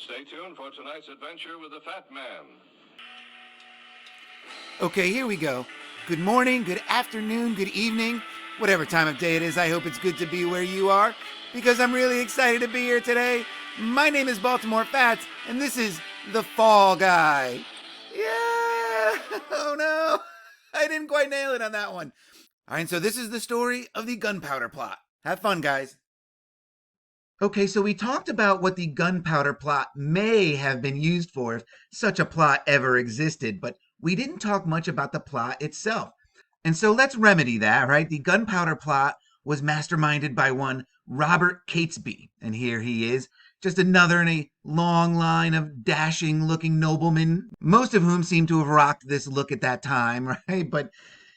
Stay tuned for tonight's adventure with the Fat Man. Okay, here we go. Good morning, good afternoon, good evening, whatever time of day it is. I hope it's good to be where you are because I'm really excited to be here today. My name is Baltimore Fats, and this is The Fall Guy. Yeah! Oh no! I didn't quite nail it on that one. All right, so this is the story of the Gunpowder Plot. Have fun, guys. Okay, so we talked about what the Gunpowder Plot may have been used for if such a plot ever existed, but we didn't talk much about the plot itself. And so let's remedy that, right? The Gunpowder Plot was masterminded by one Robert Catesby, and here he is, just another in a long line of dashing looking noblemen, most of whom seem to have rocked this look at that time, right? But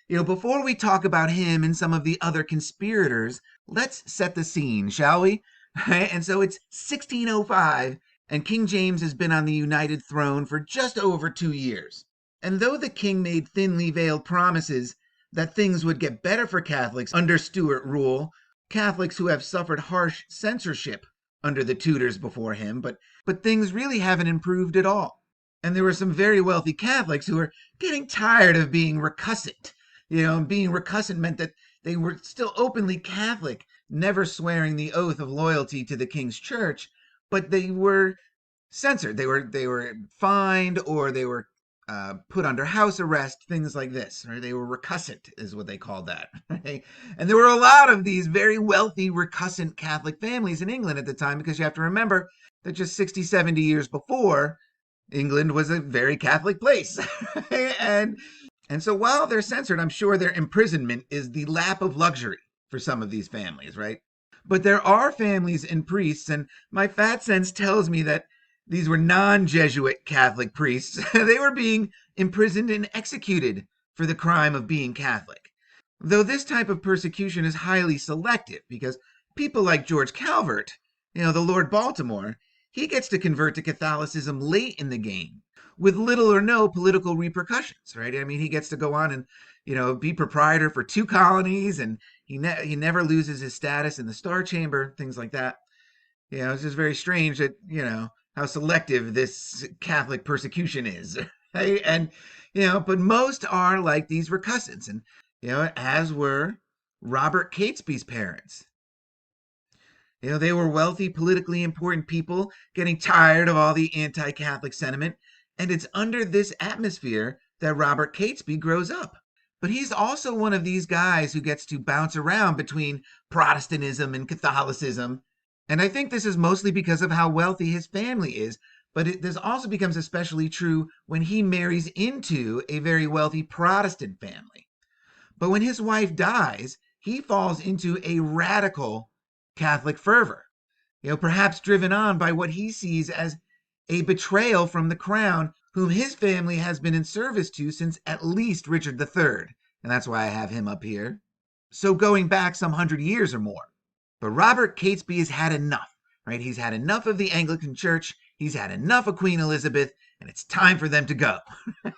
before we talk about him and some of the other conspirators, let's set the scene, shall we? And so it's 1605, and King James has been on the United Throne for just over 2 years. And though the king made thinly veiled promises that things would get better for Catholics under Stuart rule, Catholics who have suffered harsh censorship under the Tudors before him, but things really haven't improved at all. And there were some very wealthy Catholics who were getting tired of being recussant. Being recussant meant that they were still openly Catholic, never swearing the oath of loyalty to the king's church, but they were censored. They were fined, or they were put under house arrest, things like this. Or they were recussant, is what they called that. Right? And there were a lot of these very wealthy recussant Catholic families in England at the time, because you have to remember that just 60, 70 years before, England was a very Catholic place. And so while they're censored, I'm sure their imprisonment is the lap of luxury for some of these families, right? But there are families and priests, and my fat sense tells me that these were non-Jesuit Catholic priests. They were being imprisoned and executed for the crime of being Catholic. Though this type of persecution is highly selective, because people like George Calvert, the Lord Baltimore, he gets to convert to Catholicism late in the game with little or no political repercussions, right? I mean, he gets to go on and, be proprietor for 2 colonies, and he never loses his status in the Star Chamber, things like that. It's just very strange that, how selective this Catholic persecution is, right? And, but most are like these recussants, and, as were Robert Catesby's parents. They were wealthy, politically important people getting tired of all the anti-Catholic sentiment, and it's under this atmosphere that Robert Catesby grows up. But he's also one of these guys who gets to bounce around between Protestantism and Catholicism. And I think this is mostly because of how wealthy his family is. But this also becomes especially true when he marries into a very wealthy Protestant family. But when his wife dies, he falls into a radical Catholic fervor, perhaps driven on by what he sees as a betrayal from the crown, whom his family has been in service to since at least Richard III. And that's why I have him up here. So going back some 100 years or more. But Robert Catesby has had enough, right? He's had enough of the Anglican Church. He's had enough of Queen Elizabeth, and it's time for them to go.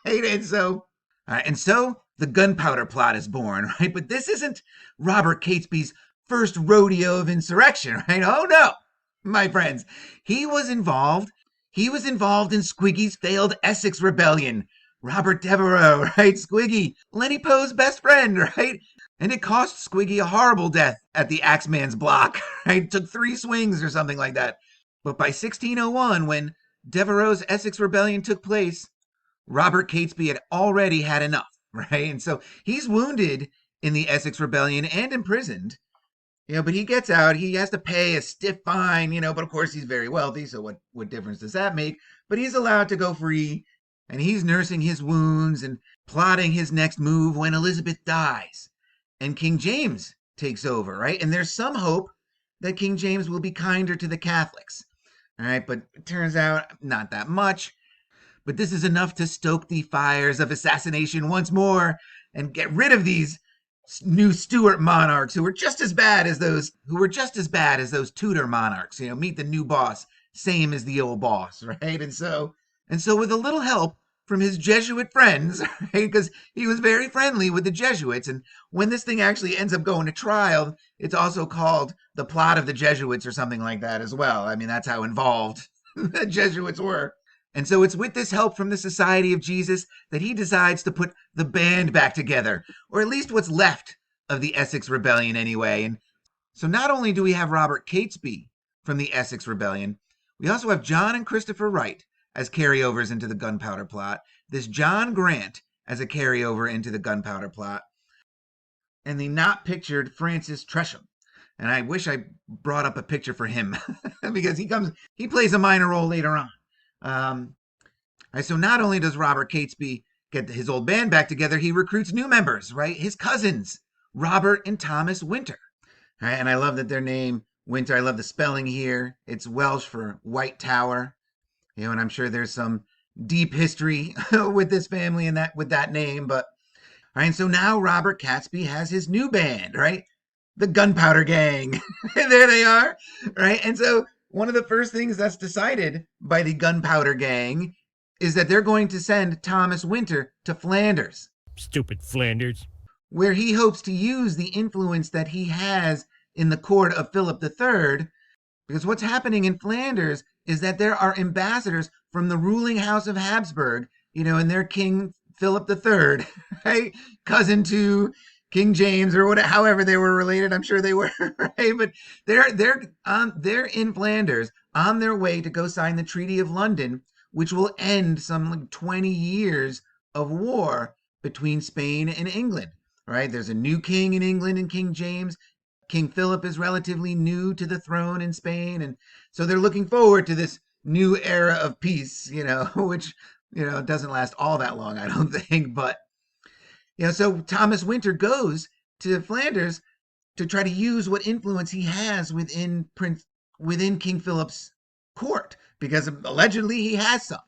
Right? And so the Gunpowder Plot is born, right? But this isn't Robert Catesby's first rodeo of insurrection, right? Oh no, my friends. He was involved in Squiggy's failed Essex Rebellion. Robert Devereux, right? Squiggy, Lenny Poe's best friend, right? And it cost Squiggy a horrible death at the Axeman's Block, right? It took 3 swings or something like that. But by 1601, when Devereux's Essex Rebellion took place, Robert Catesby had already had enough, right? And so he's wounded in the Essex Rebellion and imprisoned. But he gets out. He has to pay a stiff fine, but of course he's very wealthy, so what difference does that make? But he's allowed to go free, and he's nursing his wounds and plotting his next move when Elizabeth dies and King James takes over, right? And there's some hope that King James will be kinder to the Catholics, all right? But it turns out not that much. But this is enough to stoke the fires of assassination once more and get rid of these new Stuart monarchs who were just as bad as those Tudor monarchs. Meet the new boss, same as the old boss, right? And so with a little help from his Jesuit friends, right? Because he was very friendly with the Jesuits, and when this thing actually ends up going to trial, it's also called the Plot of the Jesuits or something like that as well. I mean, that's how involved the Jesuits were. And so it's with this help from the Society of Jesus that he decides to put the band back together, or at least what's left of the Essex Rebellion anyway. And so not only do we have Robert Catesby from the Essex Rebellion, we also have John and Christopher Wright as carryovers into the Gunpowder Plot, this John Grant as a carryover into the Gunpowder Plot, and the not pictured Francis Tresham. And I wish I brought up a picture for him because he plays a minor role later on. So not only does Robert Catesby get his old band back together, he recruits new members, right? His cousins, Robert and Thomas Winter. Right? And I love that their name, Winter, I love the spelling here. It's Welsh for White Tower. And I'm sure there's some deep history with this family and with that name. But all right, and so now Robert Catesby has his new band, right? The Gunpowder Gang. There they are, right? And so one of the first things that's decided by the Gunpowder Gang is that they're going to send Thomas Winter to Flanders. Stupid Flanders. Where he hopes to use the influence that he has in the court of Philip III, because what's happening in Flanders is that there are ambassadors from the ruling house of Habsburg, and their King Philip III, right? Cousin to King James or whatever, however they were related. I'm sure they were, right? But they're in Flanders on their way to go sign the Treaty of London, which will end some 20 years of war between Spain and England, right? There's a new king in England and King James. King Philip is relatively new to the throne in Spain. And so they're looking forward to this new era of peace, which, doesn't last all that long, I don't think. But, so Thomas Winter goes to Flanders to try to use what influence he has within King Philip's court, because allegedly he has some.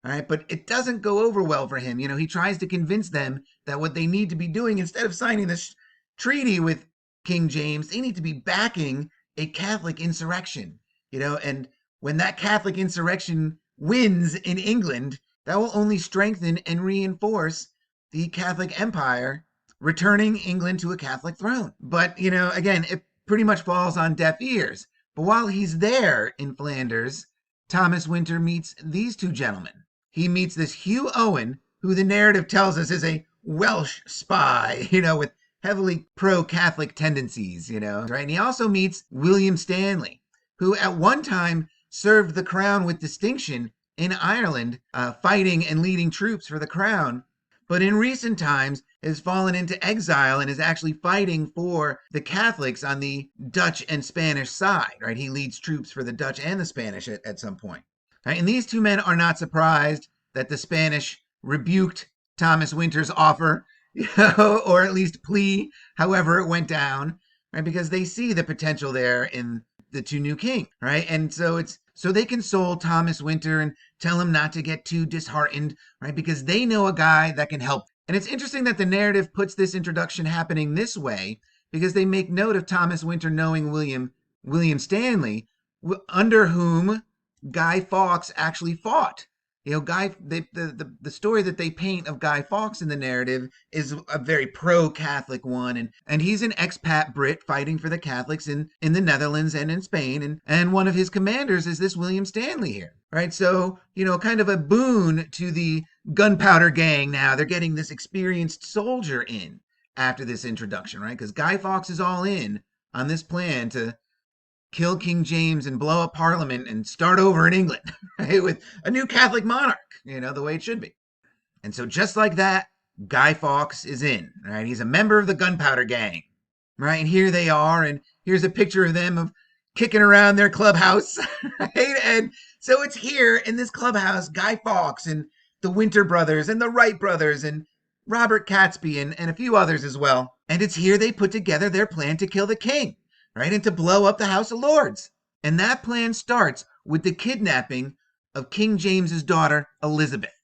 All right, but it doesn't go over well for him. He tries to convince them that what they need to be doing, instead of signing this treaty with King James, they need to be backing a Catholic insurrection, and when that Catholic insurrection wins in England, that will only strengthen and reinforce the Catholic Empire, returning England to a Catholic throne. But, again, it pretty much falls on deaf ears. But while he's there in Flanders, Thomas Winter meets these two gentlemen. He meets this Hugh Owen, who the narrative tells us is a Welsh spy, with heavily pro-Catholic tendencies, right? And he also meets William Stanley, who at one time served the crown with distinction in Ireland, fighting and leading troops for the crown, but in recent times has fallen into exile and is actually fighting for the Catholics on the Dutch and Spanish side, right? He leads troops for the Dutch and the Spanish at some point. Right? And these two men are not surprised that the Spanish rebuked Thomas Winter's offer, or at least plea, however it went down, right? Because they see the potential there in the two new kings, right? And so they console Thomas Winter and tell him not to get too disheartened, right? Because they know a guy that can help. And it's interesting that the narrative puts this introduction happening this way, because they make note of Thomas Winter knowing William Stanley, under whom Guy Fawkes actually fought. The story that they paint of Guy Fawkes in the narrative is a very pro-Catholic one, and he's an expat Brit fighting for the Catholics in the Netherlands and in Spain, and one of his commanders is this William Stanley here, right? So, kind of a boon to the Gunpowder Gang now. They're getting this experienced soldier in after this introduction, right? Because Guy Fawkes is all in on this plan to kill King James and blow up Parliament and start over in England, right? With a new Catholic monarch, the way it should be. And so just like that, Guy Fawkes is in, right? He's a member of the Gunpowder Gang, right? And here they are, and here's a picture of them of kicking around their clubhouse, right? And so it's here in this clubhouse, Guy Fawkes and the Winter brothers and the Wright brothers and Robert Catesby and a few others as well. And it's here they put together their plan to kill the king, right? And to blow up the House of Lords. And that plan starts with the kidnapping of King James's daughter, Elizabeth.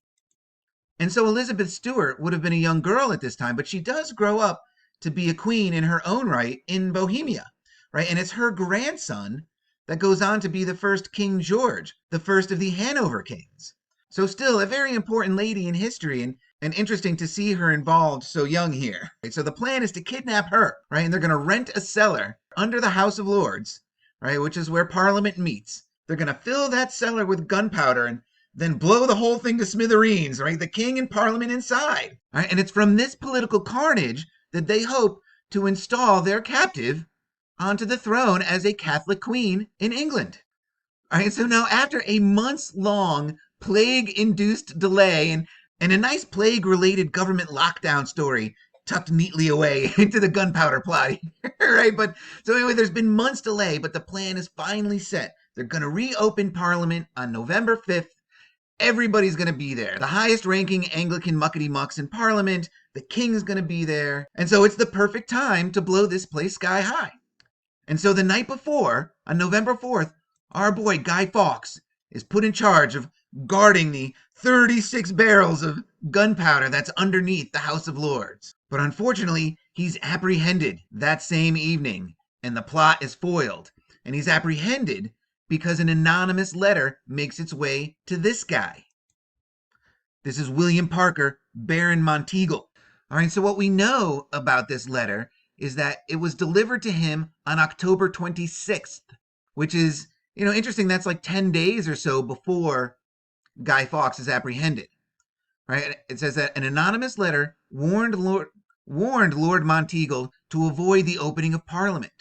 And so Elizabeth Stuart would have been a young girl at this time, but she does grow up to be a queen in her own right in Bohemia, right? And it's her grandson that goes on to be the first King George, the first of the Hanover kings. So still a very important lady in history, and interesting to see her involved so young here. Right? So the plan is to kidnap her, right? And they're going to rent a cellar under the House of Lords, right? Which is where Parliament meets. They're going to fill that cellar with gunpowder and then blow the whole thing to smithereens, right? The king and parliament inside. Right? And it's from this political carnage that they hope to install their captive onto the throne as a Catholic queen in England. All right, so now after a months-long plague-induced delay and a nice plague-related government lockdown story tucked neatly away into the Gunpowder Plot, right? But so anyway, there's been months delay, but the plan is finally set. They're going to reopen Parliament on November 5th. Everybody's going to be there. The highest-ranking Anglican muckety-mucks in Parliament. The king's going to be there. And so it's the perfect time to blow this place sky high. And so the night before, on November 4th, our boy Guy Fawkes is put in charge of guarding the 36 barrels of gunpowder that's underneath the House of Lords. But unfortunately, he's apprehended that same evening, and the plot is foiled. And he's apprehended because an anonymous letter makes its way to this guy. This is William Parker, Baron Monteagle. All right, so what we know about this letter is that it was delivered to him on October 26th, which is, interesting. That's like 10 days or so before Guy Fawkes is apprehended, right? It says that an anonymous letter warned Lord Monteagle to avoid the opening of Parliament.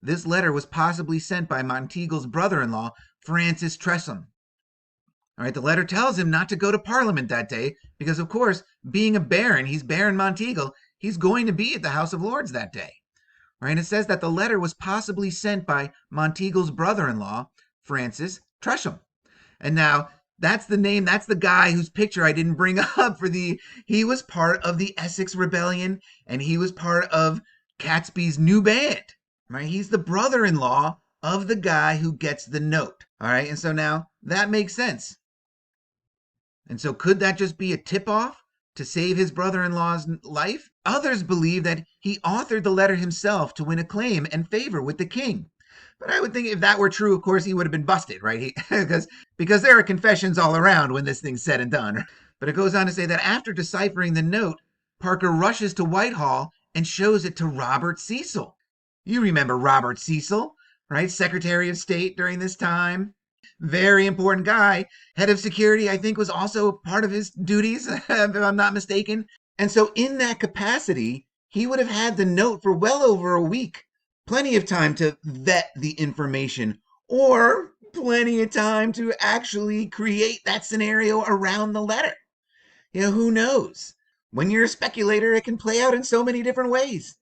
This letter was possibly sent by Monteagle's brother-in-law, Francis Tresham. All right, the letter tells him not to go to Parliament that day because, of course, being a baron, he's Baron Monteagle, he's going to be at the House of Lords that day. Right? And it says that the letter was possibly sent by Monteagle's brother-in-law, Francis Tresham. And now, that's the name, that's the guy whose picture I didn't bring up he was part of the Essex Rebellion, and he was part of Catesby's new band. Right? He's the brother-in-law of the guy who gets the note. All right, and so now, that makes sense. And so could that just be a tip-off to save his brother-in-law's life? Others believe that he authored the letter himself to win acclaim and favor with the king. But I would think if that were true, of course, he would have been busted, right? Because there are confessions all around when this thing's said and done. But it goes on to say that after deciphering the note, Parker rushes to Whitehall and shows it to Robert Cecil. You remember Robert Cecil, right? Secretary of State during this time. Very important guy. Head of security, I think, was also part of his duties, if I'm not mistaken. And so in that capacity, he would have had the note for well over a week. Plenty of time to vet the information, or plenty of time to actually create that scenario around the letter. Who knows? When you're a speculator, it can play out in so many different ways.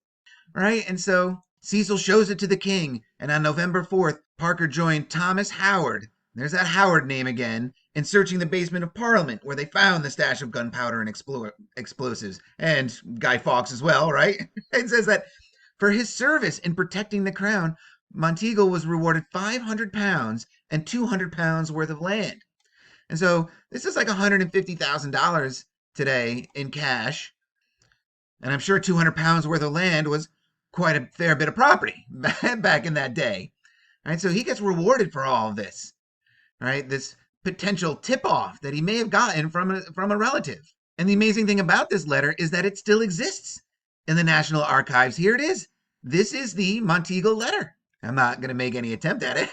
Right? And so Cecil shows it to the king, and on November 4th, Parker joined Thomas Howard, there's that Howard name again, in searching the basement of Parliament, where they found the stash of gunpowder and explosives, and Guy Fawkes as well, right? It says that for his service in protecting the crown, Monteagle was rewarded £500 and £200 worth of land. And so this is like $150,000 today in cash. And I'm sure £200 worth of land was quite a fair bit of property back in that day. Right? So he gets rewarded for all of this. Right? This potential tip-off that he may have gotten from a relative. And the amazing thing about this letter is that it still exists in the National Archives. Here it is. This is the Montego Letter. I'm not going to make any attempt at it.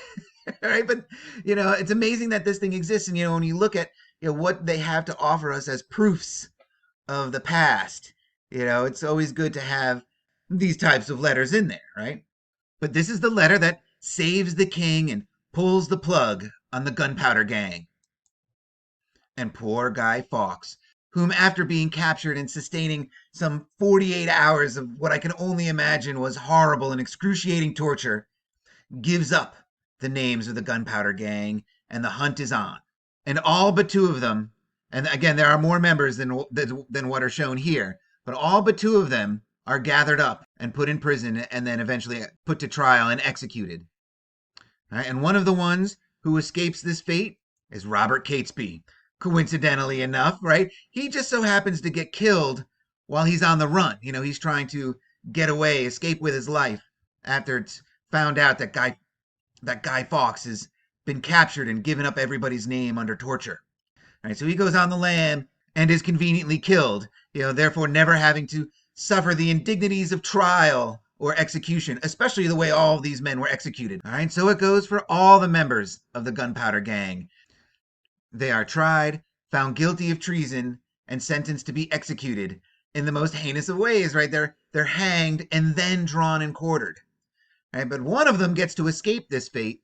Right? But, it's amazing that this thing exists. And, when you look at what they have to offer us as proofs of the past, it's always good to have these types of letters in there, right? But this is the letter that saves the king and pulls the plug on the Gunpowder Gang. And poor Guy Fawkes, whom after being captured and sustaining some 48 hours of what I can only imagine was horrible and excruciating torture, gives up the names of the Gunpowder Gang, and the hunt is on. And all but two of them, and again, there are more members than what are shown here, but all but two of them are gathered up and put in prison and then eventually put to trial and executed. Right? And one of the ones who escapes this fate is Robert Catesby. Coincidentally enough, right? He just so happens to get killed while he's on the run. He's trying to get away, escape with his life after it's found out that Guy Fawkes has been captured and given up everybody's name under torture. All right, so he goes on the lam and is conveniently killed, therefore never having to suffer the indignities of trial or execution, especially the way all of these men were executed. All right, so it goes for all the members of the Gunpowder Gang. They are tried, found guilty of treason, and sentenced to be executed in the most heinous of ways, right? They're hanged and then drawn and quartered. Right? But one of them gets to escape this fate,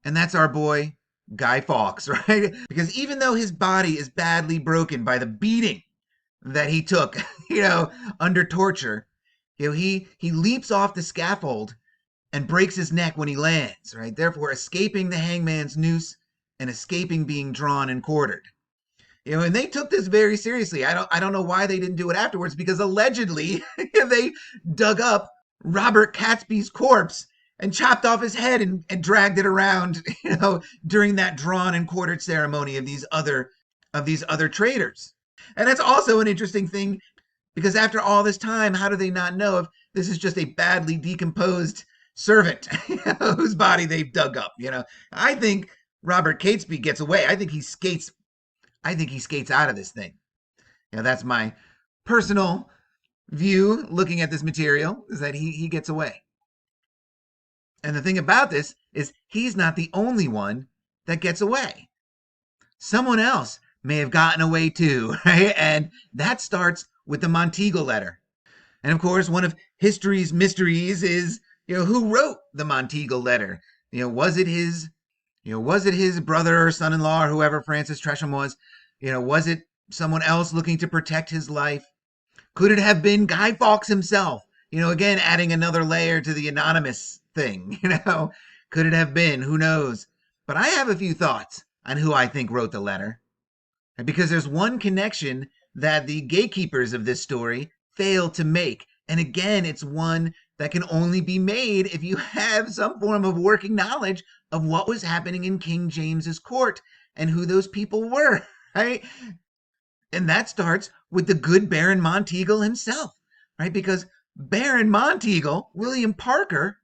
and that's our boy, Guy Fawkes, right? Because even though his body is badly broken by the beating that he took, under torture, he leaps off the scaffold and breaks his neck when he lands, right? Therefore, escaping the hangman's noose and escaping being drawn and quartered. And they took this very seriously. I don't know why they didn't do it afterwards, because allegedly they dug up Robert Catesby's corpse and chopped off his head and dragged it around, during that drawn and quartered ceremony of these other traitors. And that's also an interesting thing, because after all this time, how do they not know if this is just a badly decomposed servant whose body they've dug up? I think Robert Catesby gets away. I think he skates out of this thing. That's my personal view looking at this material, is that he gets away. And the thing about this is he's not the only one that gets away. Someone else may have gotten away too, right? And that starts with the Montego Letter. And of course, one of history's mysteries is, who wrote the Montego Letter? Was it his brother or son-in-law or whoever Francis Tresham was? Was it someone else looking to protect his life? Could it have been Guy Fawkes himself? Again, adding another layer to the anonymous thing, Could it have been? Who knows? But I have a few thoughts on who I think wrote the letter. Because there's one connection that the gatekeepers of this story fail to make. And again, it's one that can only be made if you have some form of working knowledge of what was happening in King James's court and who those people were, right? And that starts with the good Baron Montego himself, right? Because Baron Montego, William Parker,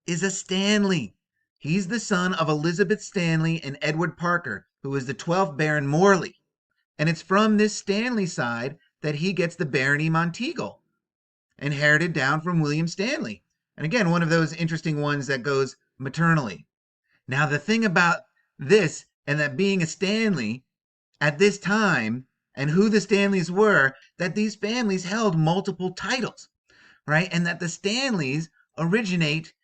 is a Stanley. He's the son of Elizabeth Stanley and Edward Parker, who is the 12th Baron Morley. And it's from this Stanley side that he gets the Barony Montego, inherited down from William Stanley. And again, one of those interesting ones that goes maternally. Now, the thing about this, and that being a Stanley at this time, and who the Stanleys were, that these families held multiple titles, right? And that the Stanleys originate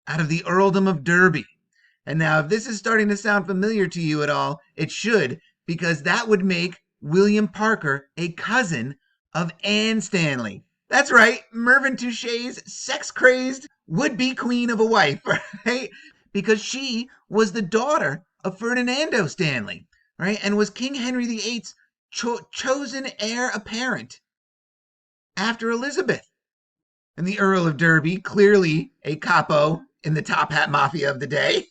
out of the Earldom of Derby. And now, if this is starting to sound familiar to you at all, it should, because that would make William Parker a cousin of Anne Stanley. That's right, Mervyn Touché's sex-crazed would-be queen of a wife, right? Because she was the daughter of Ferdinando Stanley, right? And was King Henry VIII's chosen heir apparent after Elizabeth. And the Earl of Derby, clearly a capo in the top hat mafia of the day,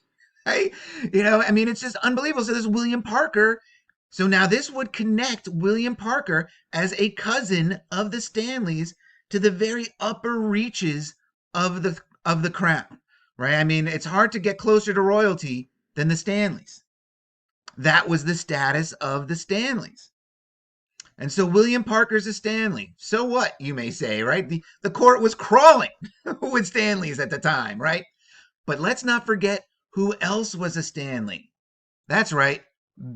right? It's just unbelievable. So this William Parker. So now this would connect William Parker as a cousin of the Stanleys to the very upper reaches of the crown, right? It's hard to get closer to royalty than the Stanleys. That was the status of the Stanleys. And so William Parker's a Stanley. So what, you may say, right? The court was crawling with Stanleys at the time, right? But let's not forget who else was a Stanley. That's right,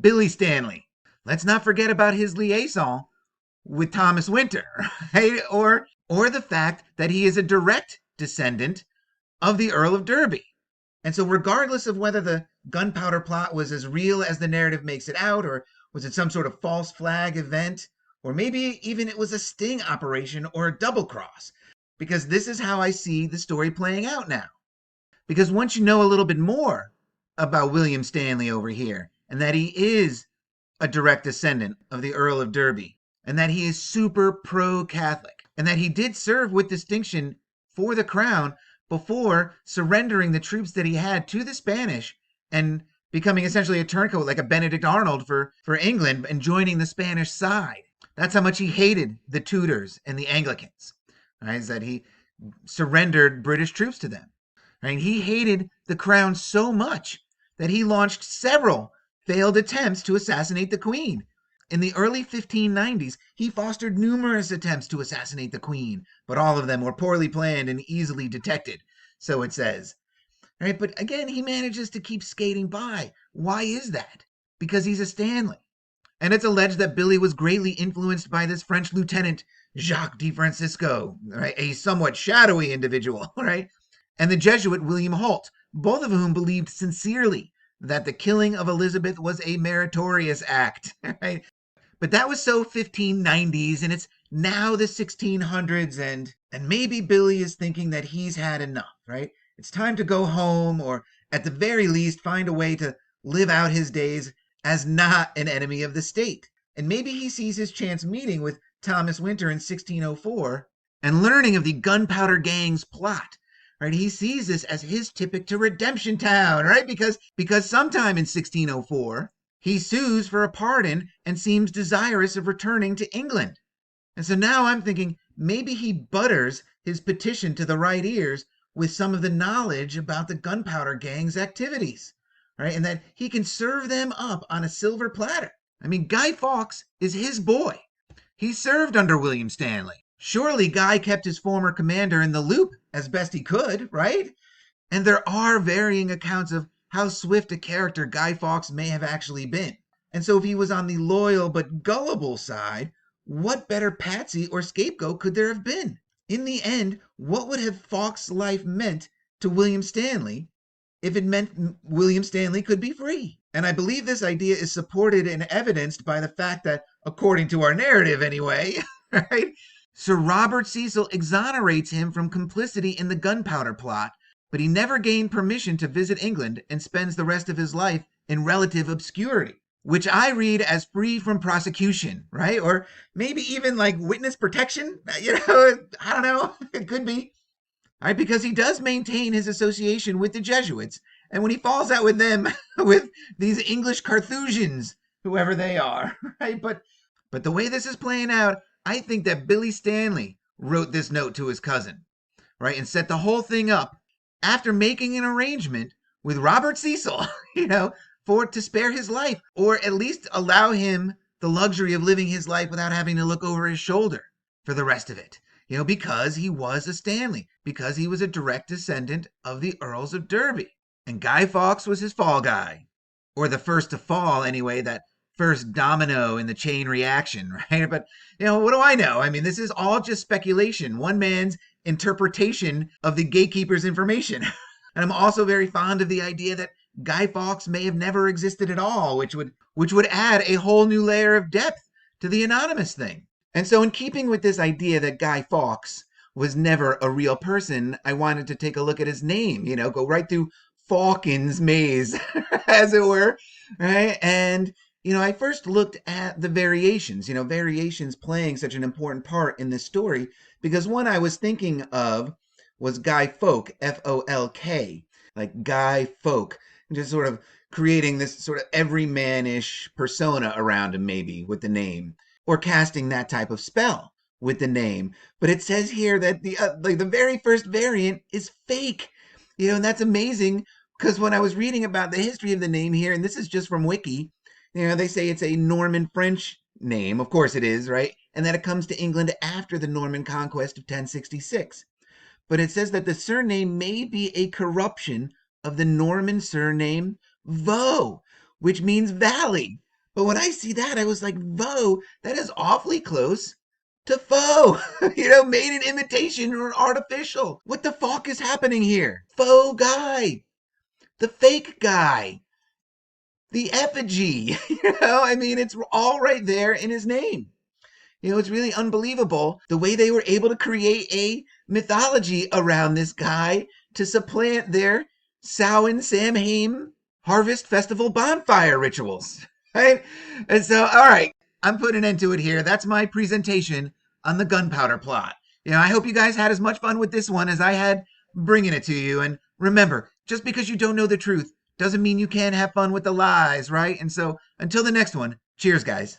Billy Stanley. Let's not forget about his liaison with Thomas Winter, right? Or the fact that he is a direct descendant of the Earl of Derby. And so regardless of whether the Gunpowder Plot was as real as the narrative makes it out, or was it some sort of false flag event, or maybe even it was a sting operation or a double cross, because this is how I see the story playing out now. Because once you know a little bit more about William Stanley over here, and that he is a direct descendant of the Earl of Derby, and that he is super pro-Catholic, and that he did serve with distinction for the crown before surrendering the troops that he had to the Spanish and becoming essentially a turncoat like a Benedict Arnold for England and joining the Spanish side. That's how much he hated the Tudors and the Anglicans, right? Is that he surrendered British troops to them. Right? He hated the crown so much that he launched several failed attempts to assassinate the Queen. In the early 1590s, he fostered numerous attempts to assassinate the queen, but all of them were poorly planned and easily detected, so it says. Right? But again, he manages to keep skating by. Why is that? Because he's a Stanley. And it's alleged that Billy was greatly influenced by this French lieutenant, Jacques de Francisco, right? A somewhat shadowy individual, right? And the Jesuit William Holt, both of whom believed sincerely that the killing of Elizabeth was a meritorious act, right? But that was so 1590s, and it's now the 1600s, and maybe Billy is thinking that he's had enough, right? It's time to go home, or at the very least, find a way to live out his days as not an enemy of the state. And maybe he sees his chance meeting with Thomas Winter in 1604 and learning of the Gunpowder Gang's plot. Right? He sees this as his ticket to Redemption Town, right? Because sometime in 1604, he sues for a pardon and seems desirous of returning to England. And so now I'm thinking maybe he butters his petition to the right ears with some of the knowledge about the Gunpowder Gang's activities, right? And that he can serve them up on a silver platter. I mean, Guy Fawkes is his boy. He served under William Stanley. Surely Guy kept his former commander in the loop as best he could, right? And there are varying accounts of how swift a character Guy Fawkes may have actually been. And so if he was on the loyal but gullible side, what better patsy or scapegoat could there have been? In the end, what would have Fawkes' life meant to William Stanley if it meant William Stanley could be free? And I believe this idea is supported and evidenced by the fact that, according to our narrative anyway, right, Sir Robert Cecil exonerates him from complicity in the Gunpowder Plot, but he never gained permission to visit England and spends the rest of his life in relative obscurity, which I read as free from prosecution, right? Or maybe even like witness protection, I don't know, it could be, right? Because he does maintain his association with the Jesuits, and when he falls out with them, with these English Carthusians, whoever they are, right? But the way this is playing out, I think that Billy Stanley wrote this note to his cousin, right? And set the whole thing up after making an arrangement with Robert Cecil, to spare his life, or at least allow him the luxury of living his life without having to look over his shoulder for the rest of it, because he was a Stanley, because he was a direct descendant of the Earls of Derby. And Guy Fawkes was his fall guy, or the first to fall anyway, that first domino in the chain reaction, right? But, what do I know? I mean, this is all just speculation, one man's interpretation of the gatekeeper's information. And I'm also very fond of the idea that Guy Fawkes may have never existed at all, which would add a whole new layer of depth to the anonymous thing. And so in keeping with this idea that Guy Fawkes was never a real person, I wanted to take a look at his name, go right through Fawkins' maze, as it were, right? And I first looked at the variations, variations playing such an important part in this story, because one I was thinking of was Guy Fawkes, F-O-L-K, like Guy Fawkes, just sort of creating this sort of everyman-ish persona around him, maybe, with the name, or casting that type of spell with the name. But it says here that the very first variant is fake, and that's amazing, because when I was reading about the history of the name here, and this is just from Wiki, they say it's a Norman French name. Of course it is, right? And that it comes to England after the Norman conquest of 1066. But it says that the surname may be a corruption of the Norman surname Vaux, which means valley. But when I see that, I was like, Vaux, that is awfully close to faux, made in imitation or artificial. What the fuck is happening here? Faux guy, the fake guy, the effigy, I mean, it's all right there in his name. It's really unbelievable the way they were able to create a mythology around this guy to supplant their Samhain Harvest Festival bonfire rituals, right? And so, all right, I'm putting an end to it here. That's my presentation on the Gunpowder Plot. I hope you guys had as much fun with this one as I had bringing it to you. And remember, just because you don't know the truth doesn't mean you can't have fun with the lies, right? And so, until the next one, cheers, guys.